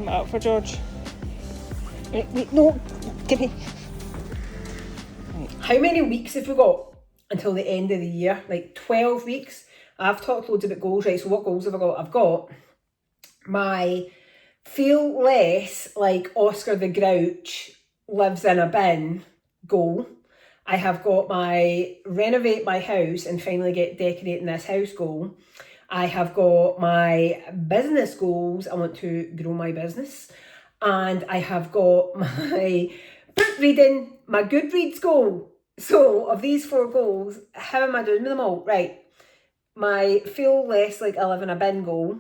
Up for George. Wait, no, give me. How many weeks have we got until the end of the year? Like 12 weeks. I've talked loads about goals, right? So what goals have I got? I've got my feel less like Oscar the Grouch lives in a bin goal. I have got my renovate my house and finally get decorating this house goal. I have got my business goals. I want to grow my business. And I have got my book reading, my Goodreads goal. So of these 4 goals, how am I doing with them all? Right. My feel less like I live in a bin goal.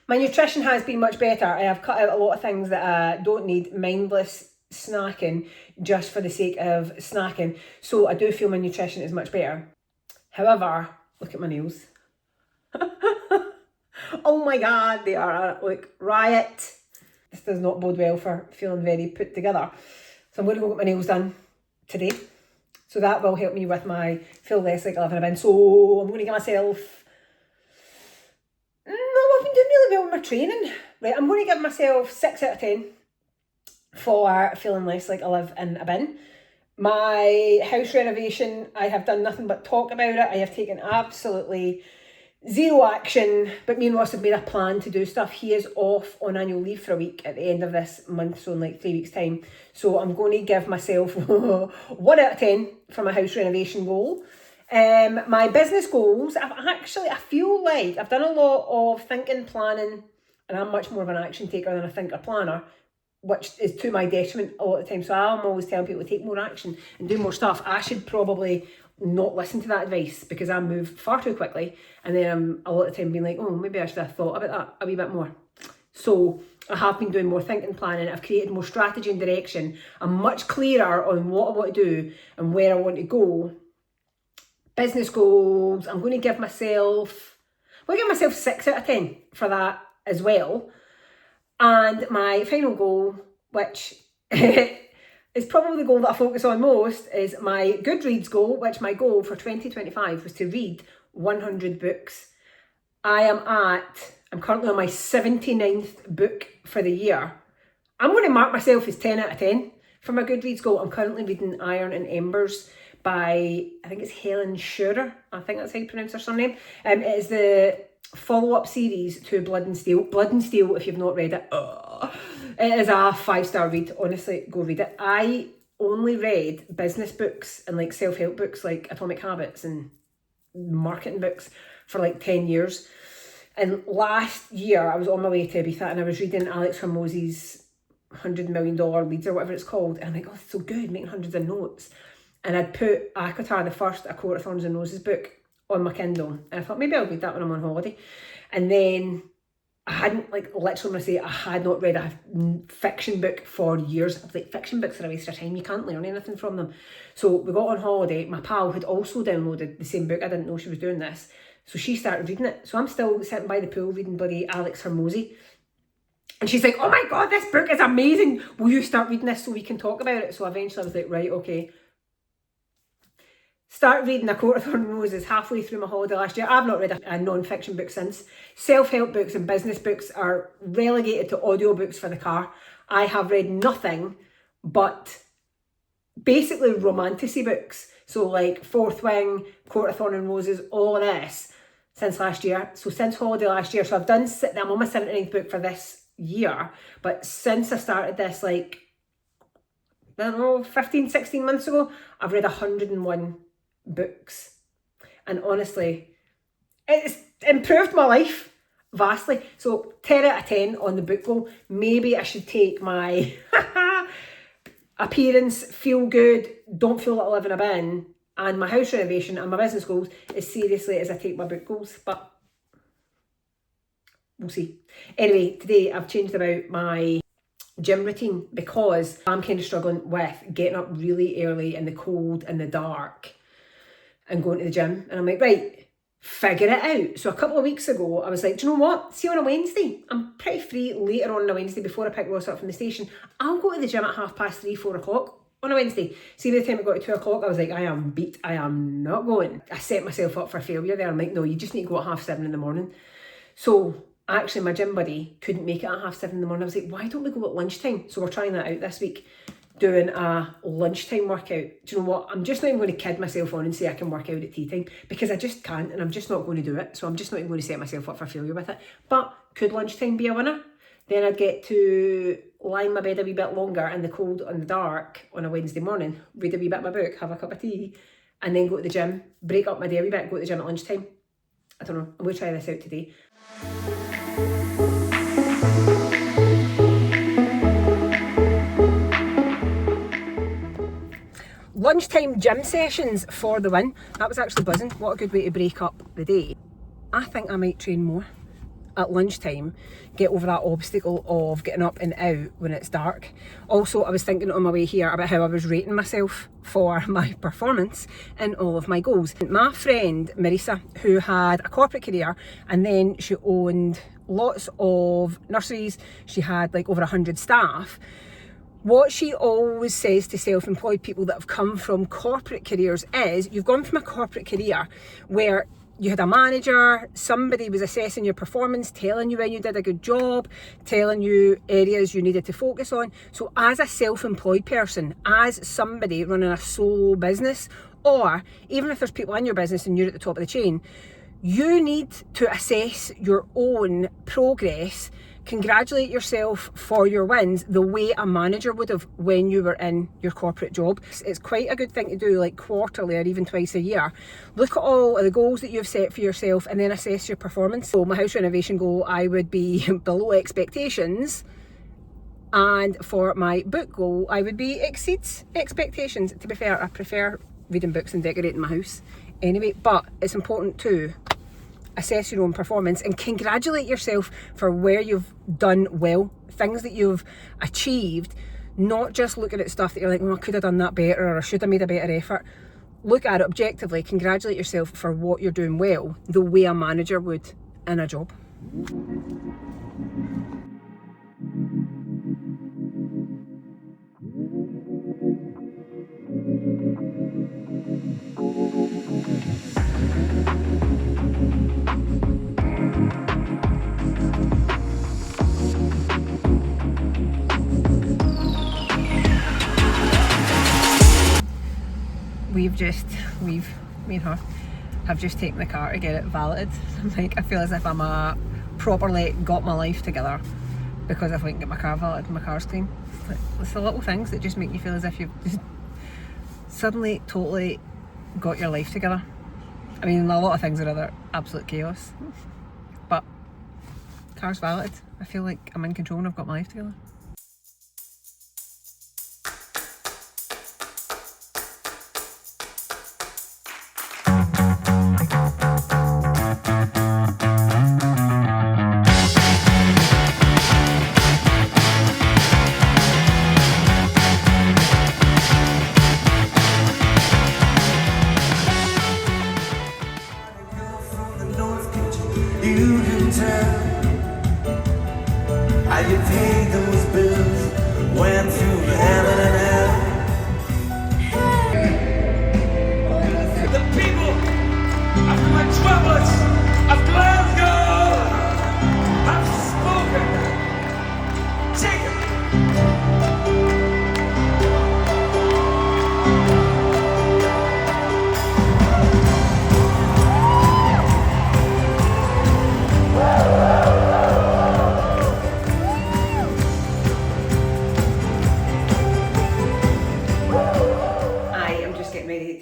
My nutrition has been much better. I have cut out a lot of things that I don't need, mindless snacking just for the sake of snacking. So I do feel my nutrition is much better. However, look at my nails. Oh my God, they are like riot. This does not bode well for feeling very put together. So I'm going to go get my nails done today. So that will help me with my feel less like I live in a bin. So I'm going to give myself... No, I've been doing really well with my training. Right, I'm going to give myself 6 out of 10 for feeling less like I live in a bin. My house renovation, I have done nothing but talk about it. I have taken absolutely zero action, but me and Ross have made a plan to do stuff. He is off on annual leave for a week at the end of this month, so in like 3 weeks' time. So I'm going to give myself 1 out of 10 for my house renovation goal. My business goals, I feel like I've done a lot of thinking, planning, and I'm much more of an action taker than a thinker planner, which is to my detriment a lot of the time. So I'm always telling people to take more action and do more stuff. I should probably not listen to that advice because I move far too quickly, and then I'm a lot of the time being like, oh, maybe I should have thought about that a wee bit more. So I have been doing more thinking, planning. I've created more strategy and direction. I'm much clearer on what I want to do and where I want to go. Business goals, I'm going to give myself 6 out of 10 for that as well. And my final goal, which is probably the goal that I focus on most, is my Goodreads goal, which my goal for 2025 was to read 100 books. I'm currently on my 79th book for the year. I'm going to mark myself as 10 out of 10 for my Goodreads goal. I'm currently reading Iron and Embers by, I think it's Helen Schurer. I think that's how you pronounce her surname. It is the follow-up series to Blood and Steel. Blood and Steel, if you've not read it, it is a 5-star read. Honestly, go read it. I only read business books and like self-help books like Atomic Habits and marketing books for like 10 years. And last year I was on my way to Ibiza and I was reading Alex Hormozzi's $100 Million Leads or whatever it's called. And I'm like, oh, it's so good, making hundreds of notes. And I'd put ACOTAR, the first A Court of Thorns and Roses book, on my Kindle. And I thought maybe I'll read that when I'm on holiday. And then I hadn't, like, literally when I say I had not read a fiction book for years. I was like, fiction books are a waste of time. You can't learn anything from them. So we got on holiday. My pal had also downloaded the same book. I didn't know she was doing this. So she started reading it. So I'm still sitting by the pool reading bloody Alex Hormozzi. And she's like, oh my God, this book is amazing. Will you start reading this so we can talk about it? So eventually I was like, right, okay. Start reading A Court of Thorns and Roses halfway through my holiday last year. I've not read a non-fiction book since. Self-help books and business books are relegated to audiobooks for the car. I have read nothing but basically romantasy books. So like Fourth Wing, Court of Thorns and Roses, all of this since last year. So since holiday last year. So I'm on my 79th book for this year. But since I started this, like, I don't know, 15, 16 months ago, I've read 101 books, and honestly it's improved my life vastly. So 10 out of 10 on the book goal. Maybe I should take my appearance, feel good, don't feel like I live in a bin, and my house renovation and my business goals as seriously as I take my book goals, but we'll see. Anyway, today I've changed about my gym routine because I'm kind of struggling with getting up really early in the cold and the dark and going to the gym. And I'm like, right, figure it out. So a couple of weeks ago, I was like, do you know what? See, on a Wednesday, I'm pretty free later on a Wednesday before I pick Ross up from the station. I'll go to the gym at 3:30, 4 o'clock on a Wednesday. See, by the time I got to 2 o'clock, I was like, I am beat. I am not going. I set myself up for failure there. I'm like, no, you just need to go at 7:30 in the morning. So Actually, my gym buddy couldn't make it at 7:30 in the morning. I was like, why don't we go at lunchtime? So we're trying that out this week, doing a lunchtime workout. Do you know what? I'm just not even going to kid myself on and say I can work out at tea time, because I just can't, and I'm just not going to do it. So I'm just not even going to set myself up for failure with it. But could lunchtime be a winner? Then I'd get to lie in my bed a wee bit longer in the cold and the dark on a Wednesday morning, read a wee bit of my book, have a cup of tea, and then go to the gym, break up my day a wee bit, go to the gym at lunchtime. I don't know, I'm going to try this out today. Lunchtime gym sessions for the win. That was actually buzzing. What a good way to break up the day. I think I might train more at lunchtime, get over that obstacle of getting up and out when it's dark. Also, I was thinking on my way here about how I was rating myself for my performance in all of my goals. My friend Marisa, who had a corporate career and then she owned lots of nurseries, she had like over 100 staff. What she always says to self-employed people that have come from corporate careers is, you've gone from a corporate career where you had a manager, somebody was assessing your performance, telling you when you did a good job, telling you areas you needed to focus on. So as a self-employed person, as somebody running a solo business, or even if there's people in your business and you're at the top of the chain, you need to assess your own progress, congratulate yourself for your wins the way a manager would have when you were in your corporate job. It's quite a good thing to do, like quarterly or even twice a year. Look at all of the goals that you've set for yourself and then assess your performance. So my house renovation goal, I would be below expectations, and for my book goal, I would be exceeds expectations. To be fair, I prefer reading books and decorating my house anyway, but it's important to assess your own performance and congratulate yourself for where you've done well, things that you've achieved, not just looking at stuff that you're like, well, I could have done that better, or I should have made a better effort. Look at it objectively, congratulate yourself for what you're doing well, the way a manager would in a job. Me and her have just taken the car to get it valeted. Like, I feel as if I'm properly got my life together because I've went and get my car valeted and my car's clean. It's the little things that just make you feel as if you've just suddenly totally got your life together. I mean, a lot of things are other absolute chaos, but car's valeted. I feel like I'm in control and I've got my life together. You can tell how you paid those bills, went through heaven and hell. The people of the metropolis of Glasgow have spoken. Take it.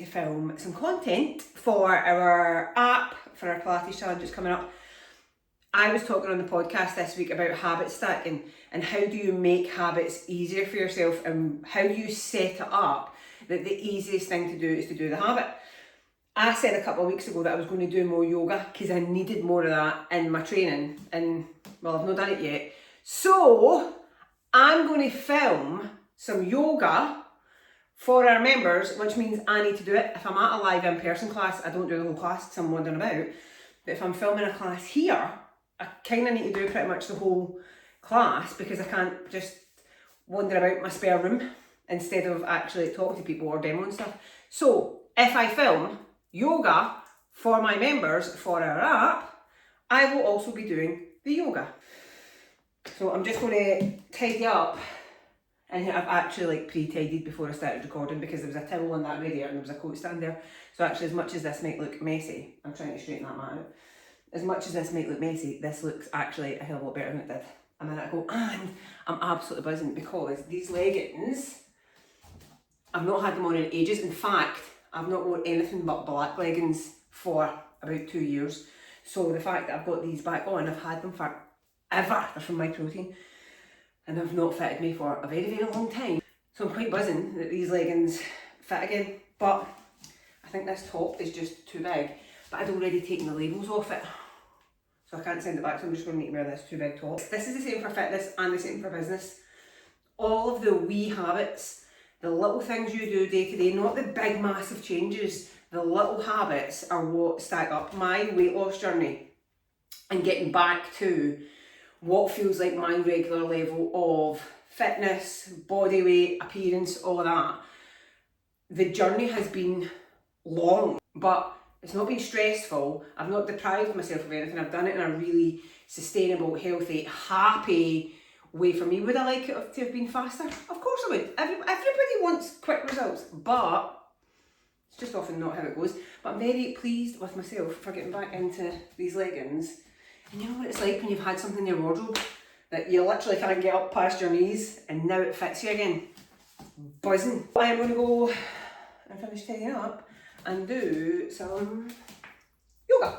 Film some content for our app, for our Pilates challenge that's coming up. I was talking on the podcast this week about habit stacking and how do you make habits easier for yourself, and how do you set it up that the easiest thing to do is to do the habit. I said a couple of weeks ago that I was going to do more yoga because I needed more of that in my training, and well, I've not done it yet. So I'm going to film some yoga for our members, which means I need to do it. If I'm at a live in-person class, I don't do the whole class because I'm wandering about. But if I'm filming a class here, I kind of need to do pretty much the whole class because I can't just wander about my spare room instead of actually talking to people or demoing stuff. So if I film yoga for my members for our app, I will also be doing the yoga. So I'm just going to tidy up. And I've actually like pre-tidied before I started recording because there was a towel on that radiator and there was a coat stand there. So actually, as much as this might look messy, I'm trying to straighten that mat out. As much as this might look messy, this looks actually a hell of a lot better than it did a minute ago. And I'm absolutely buzzing because these leggings, I've not had them on in ages. In fact, I've not worn anything but black leggings for about 2 years. So the fact that I've got these back on, I've had them for ever. They're from Myprotein. And have not fitted me for a very, very long time. So I'm quite buzzing that these leggings fit again. But I think this top is just too big. But I'd already taken the labels off it. So I can't send it back, so I'm just going to need to wear this too big top. This is the same for fitness and the same for business. All of the wee habits, the little things you do day to day, not the big massive changes, the little habits are what stack up. My weight loss journey and getting back to what feels like my regular level of fitness, body weight, appearance, all of that. The journey has been long, but it's not been stressful. I've not deprived myself of anything. I've done it in a really sustainable, healthy, happy way for me. Would I like it to have been faster? Of course I would. Everybody wants quick results, but it's just often not how it goes. But I'm very pleased with myself for getting back into these leggings. And you know what it's like when you've had something in your wardrobe that you literally can't get up past your knees and now it fits you again. Buzzing. I am going to go and finish tidying up and do some yoga.